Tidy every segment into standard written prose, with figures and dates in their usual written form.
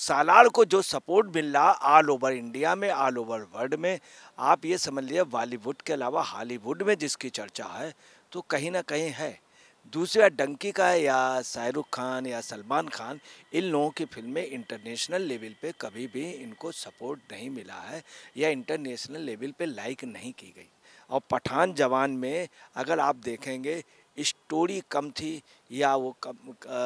सालार को जो सपोर्ट मिल रहा ऑल ओवर इंडिया में, ऑल ओवर वर्ल्ड में, आप ये समझ लीजिए बॉलीवुड के अलावा हॉलीवुड में जिसकी चर्चा है तो कहीं ना कहीं है। दूसरा डंकी का या शाहरुख खान या सलमान खान, इन लोगों की फिल्में इंटरनेशनल लेवल पे कभी भी इनको सपोर्ट नहीं मिला है या इंटरनेशनल लेवल पे लाइक नहीं की गई। और पठान जवान में अगर आप देखेंगे स्टोरी कम थी या वो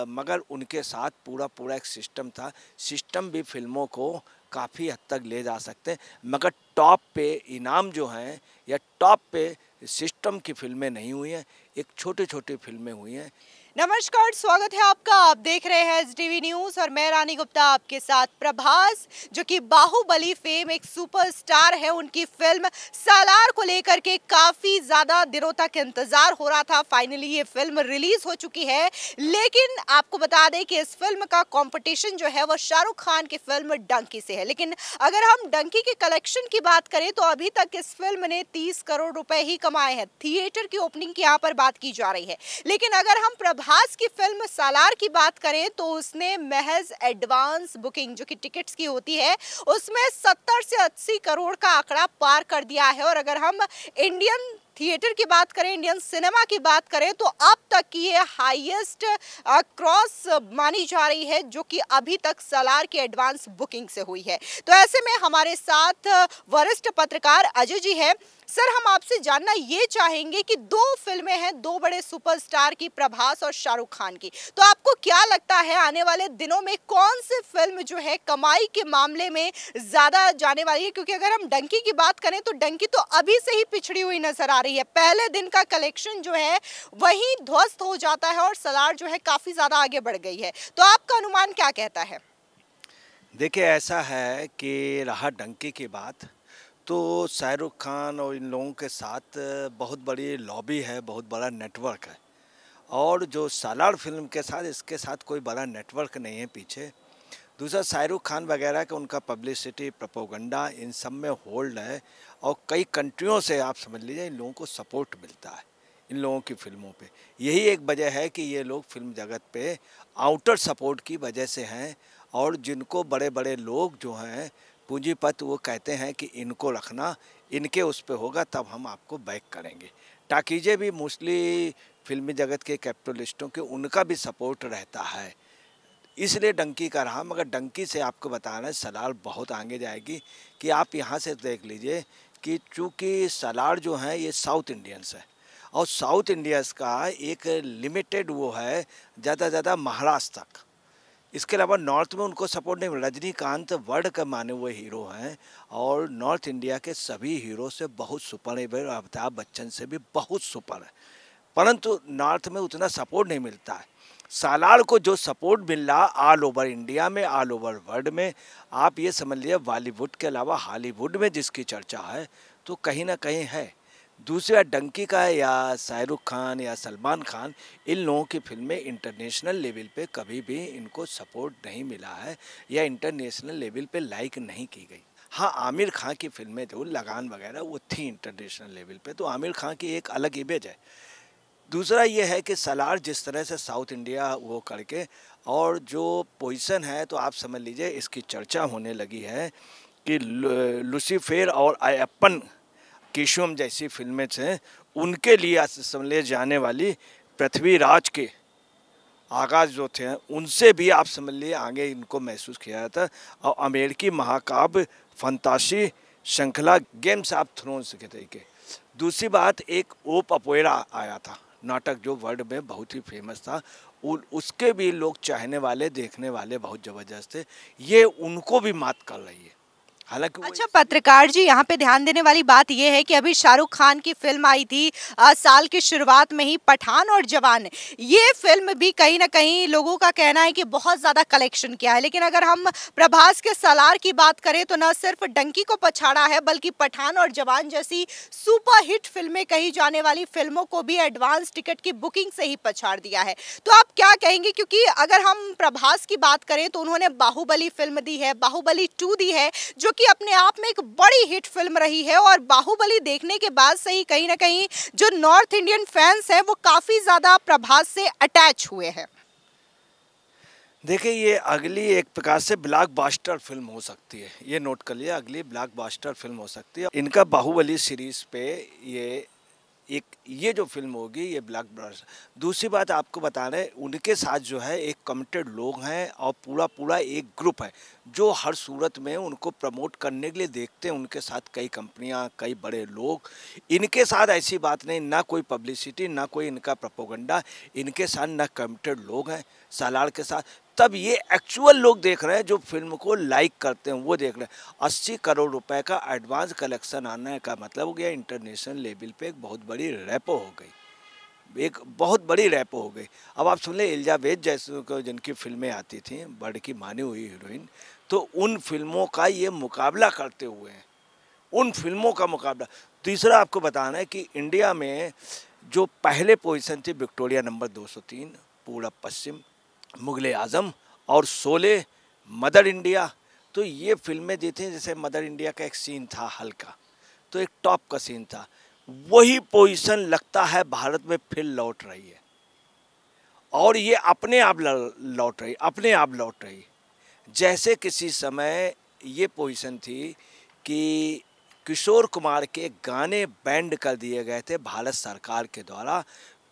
मगर उनके साथ पूरा पूरा एक सिस्टम था। सिस्टम भी फिल्मों को काफ़ी हद तक ले जा सकते हैं, मगर टॉप पे इनाम जो हैं या टॉप पे सिस्टम की फिल्में नहीं हुई हैं, एक छोटी छोटी फिल्में हुई हैं। नमस्कार, स्वागत है आपका। आप देख रहे हैं एसडीवी न्यूज और मैं रानी गुप्ता आपके साथ। प्रभास जो कि बाहुबली फेम एक सुपरस्टार है, उनकी फिल्म सालार को लेकर के काफी ज्यादा दिनों तक इंतजार हो रहा था। फाइनली ये फिल्म रिलीज हो चुकी है, लेकिन आपको बता दें कि इस फिल्म का कंपटीशन जो है वो शाहरुख खान की फिल्म डंकी से है। लेकिन अगर हम डंकी के कलेक्शन की बात करें तो अभी तक इस फिल्म ने 30 करोड़ रुपए ही कमाए हैं। थिएटर की ओपनिंग की यहाँ पर बात की जा रही है, लेकिन अगर हम प्रभास की फिल्म सालार की बात करें तो उसने महज एडवांस बुकिंग जो कि टिकट्स की होती है उसमें 70 से 80 करोड़ का आंकड़ा पार कर दिया है। और अगर हम इंडियन थिएटर की बात करें, इंडियन सिनेमा की बात करें तो अब तक की ये हाईएस्ट क्रॉस मानी जा रही है जो कि अभी तक सालार की एडवांस बुकिंग से हुई है। तो ऐसे में हमारे साथ वरिष्ठ पत्रकार अजय जी है। सर, हम आपसे जानना ये चाहेंगे कि दो फिल्में हैं, दो बड़े सुपरस्टार की, प्रभास और शाहरुख खान की, तो आपको क्या लगता है आने वाले दिनों में कौन सी फिल्म जो है कमाई के मामले में ज्यादा जाने वाली है? क्योंकि अगर हम डंकी की बात करें तो डंकी तो अभी से ही पिछड़ी हुई नजर आ रही है। पहले दिन का कलेक्शन जो है वही ध्वस्त हो जाता है और सालार जो है काफी ज्यादा आगे बढ़ गई है। तो आपका अनुमान क्या कहता है? देखिए, ऐसा है कि रहा डंकी की बात, तो शाहरुख खान और इन लोगों के साथ बहुत बड़ी लॉबी है, बहुत बड़ा नेटवर्क है। और जो सालार फिल्म के साथ, इसके साथ कोई बड़ा नेटवर्क नहीं है पीछे। दूसरा, शाहरुख खान वगैरह का उनका पब्लिसिटी, प्रोपोगंडा, इन सब में होल्ड है और कई कंट्रियों से आप समझ लीजिए इन लोगों को सपोर्ट मिलता है इन लोगों की फिल्मों पे। यही एक वजह है कि ये लोग फिल्म जगत पे आउटर सपोर्ट की वजह से हैं। और जिनको बड़े बड़े लोग जो हैं पूंजीपति, वो कहते हैं कि इनको रखना, इनके उस पे होगा तब हम आपको बैक करेंगे। टाकीजे भी मोस्टली फिल्मी जगत के कैपिटलिस्टों के, उनका भी सपोर्ट रहता है, इसलिए डंकी का रहा। मगर डंकी से आपको बताना है सालार बहुत आगे जाएगी। कि आप यहाँ से देख लीजिए कि चूँकि सालार जो है ये साउथ इंडियंस है और साउथ इंडियंस का एक लिमिटेड वो है, ज़्यादा ज़्यादा महाराष्ट्र तक। इसके अलावा नॉर्थ में उनको सपोर्ट नहीं मिला। रजनीकांत वर्ल्ड का माने हुए हीरो हैं और नॉर्थ इंडिया के सभी हीरो से बहुत सुपर है, अमिताभ बच्चन से भी बहुत सुपर है, परंतु नॉर्थ में उतना सपोर्ट नहीं मिलता है। सालार को जो सपोर्ट मिल रहा ऑल ओवर इंडिया में, ऑल ओवर वर्ल्ड में, आप ये समझ लीजिए बॉलीवुड के अलावा हॉलीवुड में जिसकी चर्चा है तो कहीं ना कहीं है। दूसरा, डंकी का या शाहरुख खान या सलमान खान, इन लोगों की फिल्में इंटरनेशनल लेवल पे कभी भी इनको सपोर्ट नहीं मिला है या इंटरनेशनल लेवल पे लाइक नहीं की गई। हाँ, आमिर खान की फिल्में जो लगान वगैरह वो थी इंटरनेशनल लेवल पे, तो आमिर खान की एक अलग इमेज है। दूसरा ये है कि सालार जिस तरह से साउथ इंडिया वो करके और जो पोजीशन है, तो आप समझ लीजिए इसकी चर्चा होने लगी है कि लूसीफर और अयप्पन केशवम जैसी फिल्में से उनके लिए समझ जाने वाली पृथ्वीराज के आगाज़ जो थे उनसे भी आप समझ लिए आगे इनको महसूस किया जाता। और अमेरिकी महाकाव्य फंतासी श्रृंखला गेम्स ऑफ थ्रोन्स के तरीके। दूसरी बात, एक ओप अपोएरा आया था नाटक जो वर्ल्ड में बहुत ही फेमस था, उसके भी लोग चाहने वाले, देखने वाले बहुत ज़बरदस्त थे। ये उनको भी मात कर रही है। हालांकि अच्छा पत्रकार जी, यहाँ पे ध्यान देने वाली बात यह है कि अभी शाहरुख खान की फिल्म आई थी साल की शुरुआत में ही, पठान और जवान। ये फिल्म भी कहीं ना कहीं लोगों का कहना है कि बहुत ज्यादा कलेक्शन किया है। लेकिन अगर हम प्रभास के सालार की बात करें तो न सिर्फ डंकी को पछाड़ा है, बल्कि पठान और जवान जैसी सुपर हिट फिल्में कही जाने वाली फिल्मों को भी एडवांस टिकट की बुकिंग से ही पछाड़ दिया है। तो आप क्या कहेंगे? क्योंकि अगर हम प्रभास की बात करें तो उन्होंने बाहुबली फिल्म दी है, बाहुबली 2 दी है, जो कि अपने आप में एक बड़ी हिट फिल्म रही है। और बाहुबली देखने के बाद से ही कहीं ना कहीं जो नॉर्थ इंडियन फैंस हैं वो काफी ज्यादा प्रभास से अटैच हुए हैं। देखिए, ये अगली एक प्रकार से ब्लॉकबस्टर फ़िल्म हो सकती है। ये नोट कर लिए, अगली ब्लॉकबस्टर फ़िल्म हो सकती है। इनका बाहुबली सीरीज़ पे ये एक ये जो फ़िल्म होगी ये ब्लॉकबस्टर। दूसरी बात आपको बता रहे हैं, उनके साथ जो है एक कमिटेड लोग हैं और पूरा एक ग्रुप है, जो हर सूरत में उनको प्रमोट करने के लिए देखते हैं। उनके साथ कई कंपनियां, कई बड़े लोग। इनके साथ ऐसी बात नहीं, ना कोई पब्लिसिटी, ना कोई इनका प्रोपेगेंडा। इनके साथ ना कमिटेड लोग हैं सालार के साथ। तब ये एक्चुअल लोग देख रहे हैं जो फिल्म को लाइक करते हैं, वो देख रहे हैं। 80 करोड़ रुपए का एडवांस कलेक्शन आने का मतलब हो गया इंटरनेशनल लेवल पे एक बहुत बड़ी रैपो हो गई, एक बहुत बड़ी रैपो हो गई। अब आप सुन ले, एलिजाबेथ जैसे को जिनकी फिल्में आती थी, बड़ की मानी हुई हीरोइन, तो उन फिल्मों का ये मुकाबला करते हुए हैं, उन फिल्मों का मुकाबला। तीसरा आपको बताना है कि इंडिया में जो पहले पोजीशन थी, विक्टोरिया नंबर 203, पूरब पश्चिम, मुगले आज़म और शोले, मदर इंडिया। तो ये फिल्में दी थी, जैसे मदर इंडिया का एक सीन था हल्का, तो एक टॉप का सीन था। वही पोजीशन लगता है भारत में फिर लौट रही है, और ये अपने आप लौट रही, अपने आप लौट रही। जैसे किसी समय ये पोजीशन थी कि किशोर कुमार के गाने बैंड कर दिए गए थे भारत सरकार के द्वारा,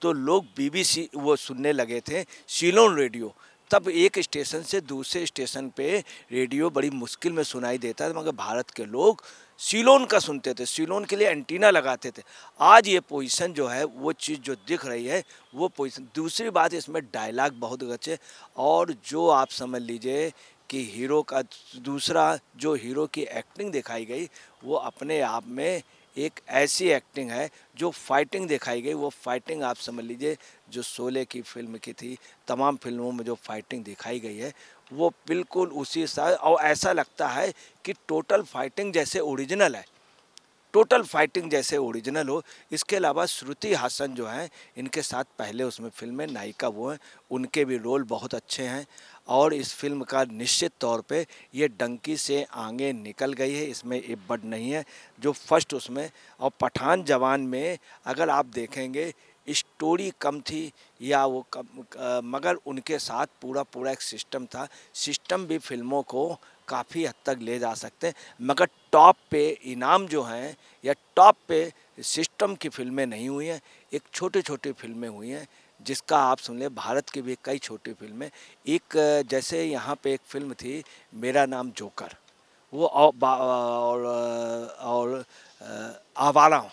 तो लोग बीबीसी वो सुनने लगे थे, सीलोन रेडियो। तब एक स्टेशन से दूसरे स्टेशन पे रेडियो बड़ी मुश्किल में सुनाई देता था, मगर भारत के लोग सीलोन का सुनते थे, सीलोन के लिए एंटीना लगाते थे। आज ये पोजीशन जो है, वो चीज़ जो दिख रही है, वो पोजीशन। दूसरी बात, इसमें डायलॉग बहुत अच्छे, और जो आप समझ लीजिए कि हीरो का दूसरा जो हीरो की एक्टिंग दिखाई गई, वो अपने आप में एक ऐसी एक्टिंग है। जो फाइटिंग दिखाई गई, वो फाइटिंग आप समझ लीजिए जो शोले की फिल्म की थी, तमाम फिल्मों में जो फाइटिंग दिखाई गई है, वो बिल्कुल उसी सा, और ऐसा लगता है कि टोटल फाइटिंग जैसे ओरिजिनल है, टोटल फाइटिंग जैसे ओरिजिनल हो। इसके अलावा श्रुति हासन जो हैं, इनके साथ पहले उसमें फिल्म में नायिका वो हैं, उनके भी रोल बहुत अच्छे हैं। और इस फिल्म का निश्चित तौर पे ये डंकी से आगे निकल गई है, इसमें एक बड नहीं है जो फर्स्ट उसमें। और पठान जवान में अगर आप देखेंगे, स्टोरी कम थी या वो कम, मगर उनके साथ पूरा एक सिस्टम था। सिस्टम भी फिल्मों को काफ़ी हद तक ले जा सकते हैं, मगर टॉप पे इनाम जो हैं या टॉप पे सिस्टम की फिल्में नहीं हुई हैं, एक छोटी छोटी फिल्में हुई हैं। जिसका आप सुन ले, भारत की भी कई छोटी फिल्में, एक जैसे यहाँ पे एक फिल्म थी मेरा नाम जोकर, वो और आवारा हूँ।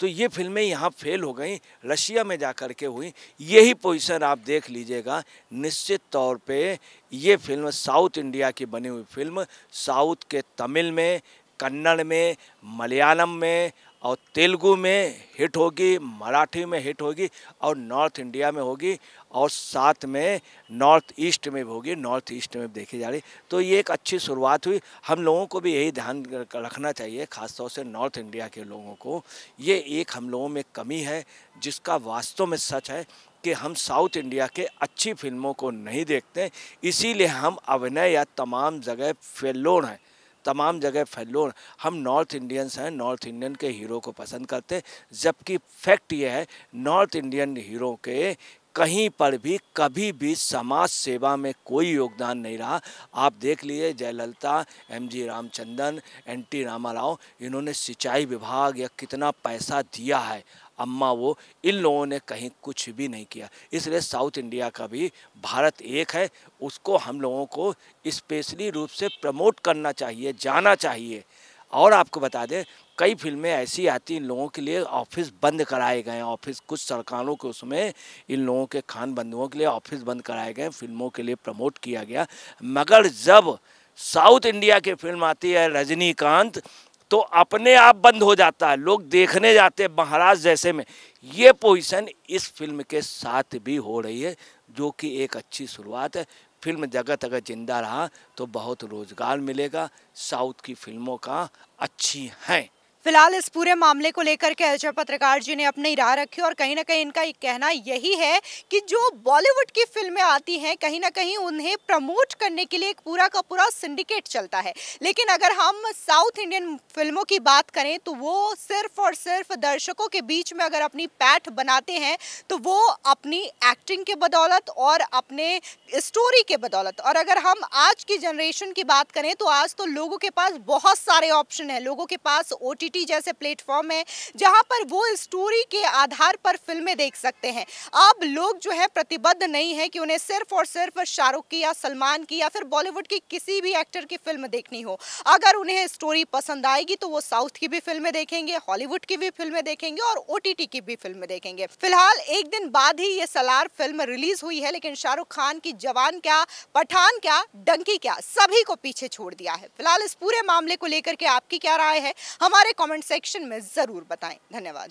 तो ये फिल्में यहाँ फेल हो गई, रशिया में जा कर के हुई। यही पोजीशन आप देख लीजिएगा, निश्चित तौर पे ये फिल्म साउथ इंडिया की बनी हुई फिल्म साउथ के तमिल में, कन्नड़ में, मलयालम में और तेलुगु में हिट होगी, मराठी में हिट होगी और नॉर्थ इंडिया में होगी, और साथ में नॉर्थ ईस्ट में भी होगी, नॉर्थ ईस्ट में देखी जा रही। तो ये एक अच्छी शुरुआत हुई। हम लोगों को भी यही ध्यान रखना चाहिए, ख़ासतौर से नॉर्थ इंडिया के लोगों को। ये एक हम लोगों में कमी है, जिसका वास्तव में सच है कि हम साउथ इंडिया के अच्छी फिल्मों को नहीं देखते, इसीलिए हम अभिनय या तमाम जगह फेलोर हैं, तमाम जगह फेलोर। हम नॉर्थ इंडियंस हैं, नॉर्थ इंडियन के हीरो को पसंद करते हैं, जबकि फैक्ट ये है नॉर्थ इंडियन हीरो के कहीं पर भी कभी भी समाज सेवा में कोई योगदान नहीं रहा। आप देख लीजिए जयललिता, एमजी रामचंद्रन, एनटी रामाराव, इन्होंने सिंचाई विभाग या कितना पैसा दिया है, अम्मा वो, इन लोगों ने कहीं कुछ भी नहीं किया। इसलिए साउथ इंडिया का भी भारत एक है, उसको हम लोगों को स्पेशली रूप से प्रमोट करना चाहिए, जाना चाहिए। और आपको बता दें, कई फिल्में ऐसी आती, इन लोगों के लिए ऑफिस बंद कराए गए हैं, ऑफिस कुछ सरकारों के उसमें इन लोगों के खान बंधुओं के लिए ऑफिस बंद कराए गए, फिल्मों के लिए प्रमोट किया गया। मगर जब साउथ इंडिया की फिल्म आती है रजनीकांत, तो अपने आप बंद हो जाता है, लोग देखने जाते हैं महाराज जैसे में। ये पोजीशन इस फिल्म के साथ भी हो रही है, जो कि एक अच्छी शुरुआत है। फिल्म जगत अगर जिंदा रहा तो बहुत रोज़गार मिलेगा। साउथ की फिल्मों का अच्छी हैं, फिलहाल इस पूरे मामले को लेकर के अजय पत्रकार जी ने अपनी राय रखी और कहीं ना कहीं इनका एक कहना यही है कि जो बॉलीवुड की फिल्में आती हैं कहीं ना कहीं उन्हें प्रमोट करने के लिए एक पूरा का पूरा सिंडिकेट चलता है। लेकिन अगर हम साउथ इंडियन फिल्मों की बात करें तो वो सिर्फ और सिर्फ दर्शकों के बीच में अगर अपनी पैठ बनाते हैं तो वो अपनी एक्टिंग के बदौलत और अपने स्टोरी के बदौलत। और अगर हम आज की जनरेशन की बात करें तो आज तो लोगों के पास बहुत सारे ऑप्शन हैं, लोगों के पास OTT जैसे प्लेटफॉर्म है जहां पर वो स्टोरी के आधार पर फिल्में देख सकते हैं। अब लोग जो है प्रतिबद्ध नहीं है कि उन्हें सिर्फ और सिर्फ शाहरुख की या सलमान की या फिर बॉलीवुड की किसी भी एक्टर की फिल्म देखनी हो। अगर उन्हें स्टोरी पसंद आएगी तो वो साउथ की भी फिल्में देखेंगे, हॉलीवुड की भी फिल्में देखेंगे और OTT की भी फिल्में देखेंगे। फिलहाल एक दिन बाद ही ये सलार फिल्म रिलीज हुई है, लेकिन शाहरुख खान की जवान क्या, पठान क्या, डंकी क्या, सभी को पीछे छोड़ दिया है। फिलहाल इस पूरे मामले को लेकर के आपकी क्या राय है हमारे कमेंट सेक्शन में जरूर बताएं। धन्यवाद।